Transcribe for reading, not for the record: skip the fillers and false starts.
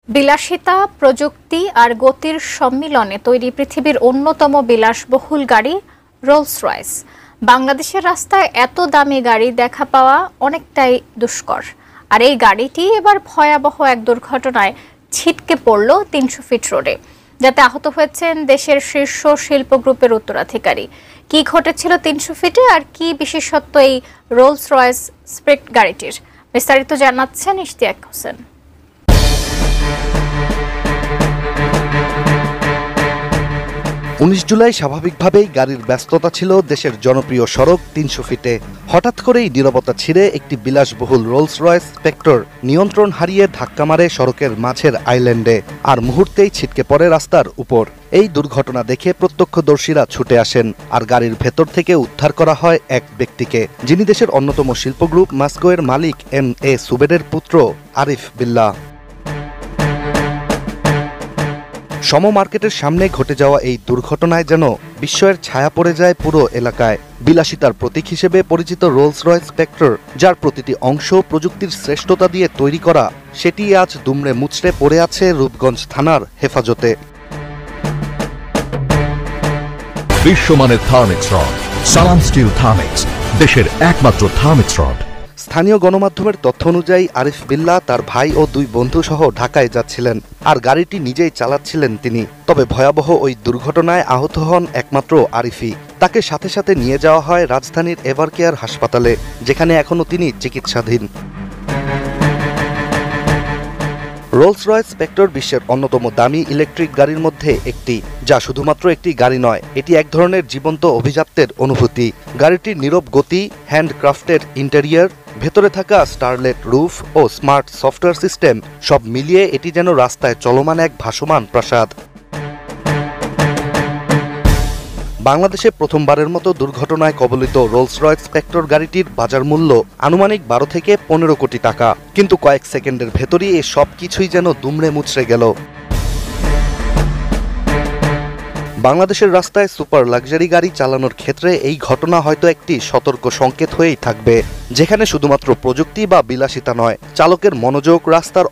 বিলাসিতা, প্রযুক্তি আর গতির সম্মিলনে তৈরি পৃথিবীর অন্যতম বিলাসবহুল গাড়ি রোলস রয়েস। বাংলাদেশের রাস্তায় এত দামি গাড়ি দেখা পাওয়া অনেকটাই দুষ্কর। আর এই গাড়িটি এবার ভয়াবহ এক দুর্ঘটনায় ছিটকে পড়ল ৩০০ ফিট রোডে, যাতে আহত হয়েছেন দেশের শীর্ষ শিল্প গ্রুপের উত্তরাধিকারী। কি ঘটেছিল ৩০০ ফিটে আর কি বিশেষত্ব এই রোলস রয়েস স্প্রেক্ট গাড়িটির, বিস্তারিত জানাচ্ছেন ইশতিয়াক হোসেন। ১৯ জুলাই স্বাভাবিকভাবেই গাড়ির ব্যস্ততা ছিল দেশের জনপ্রিয় সড়ক ৩০০ ফিটে। হঠাৎ করেই নীরবতা ছিঁড়ে একটি বিলাসবহুল রোলস রয়েস স্পেক্টর নিয়ন্ত্রণ হারিয়ে ধাক্কা মারে সড়কের মাঝের আইল্যান্ডে, আর মুহূর্তেই ছিটকে পড়ে রাস্তার উপর। এই দুর্ঘটনা দেখে প্রত্যক্ষদর্শীরা ছুটে আসেন, আর গাড়ির ভেতর থেকে উদ্ধার করা হয় এক ব্যক্তিকে, যিনি দেশের অন্যতম শিল্পগ্রুপ মাস্কোয়ের মালিক এম.এ. সুবেডের পুত্র আরিফ বিল্লাহ। সম মার্কেটের সামনে ঘটে যাওয়া এই দুর্ঘটনায় যেন বিস্ময়ের ছায়া পড়ে যায় পুরো এলাকায়। বিলাসিতার প্রতীক হিসেবে পরিচিত রোলস রয়েস স্পেক্টর, যার প্রতিটি অংশ প্রযুক্তির শ্রেষ্ঠতা দিয়ে তৈরি করা, সেটি আজ দুমড়ে মুচড়ে পড়ে আছে রূপগঞ্জ থানার হেফাজতে। বিশ্বমানের থার্মিক্স রড, সালাম স্টিল থার্মিক্স, দেশের একমাত্র থার্মিক্স রড। স্থানীয় গণমাধ্যমের তথ্য অনুযায়ী আরিফ বিল্লাহ তার ভাই ও দুই বন্ধু সহ ঢাকায় যাচ্ছিলেন, আর গাড়িটি নিজেই চালাচ্ছিলেন তিনি। তবে ভয়াবহ ওই দুর্ঘটনায় আহত হন একমাত্র আরিফই। তাকে সাথে সাথে নিয়ে যাওয়া হয় রাজধানীর এভারকেয়ার হাসপাতালে, যেখানে এখনও তিনি চিকিৎসাধীন। রোলস রয়েস স্পেক্টর বিশ্বের অন্যতম দামি ইলেকট্রিক গাড়ির মধ্যে একটি, যা শুধুমাত্র একটি গাড়ি নয়, এটি এক ধরনের জীবন্ত অভিজাত্যের অনুভূতি। গাড়িটির নীরব গতি, হ্যান্ডক্রাফটেড ইন্টেরিয়র, ভেতরে থাকা স্টারলেট রুফ ও স্মার্ট সফটওয়্যার সিস্টেম, সব মিলিয়ে এটি যেন রাস্তায় চলমান এক ভাসমান প্রাসাদ। বাংলাদেশে প্রথমবারের মতো দুর্ঘটনায় কবলিত রোলস রয়েস স্পেক্টর গাড়িটির বাজার মূল্য আনুমানিক ১২ থেকে ১৫ কোটি টাকা, কিন্তু কয়েক সেকেন্ডের ভেতরই এই সব কিছুই যেন দুমড়ে মুচড়ে গেল। বাংলাদেশের রাস্তায় সুপার লাক্সারি গাড়ি চালানোর ক্ষেত্রে এই ঘটনা হয়তো একটি সতর্ক সংকেত হয়েই থাকবে, যেখানে শুধুমাত্র প্রযুক্তি বা বিলাসিতা নয়, চালকের মনোযোগ, রাস্তার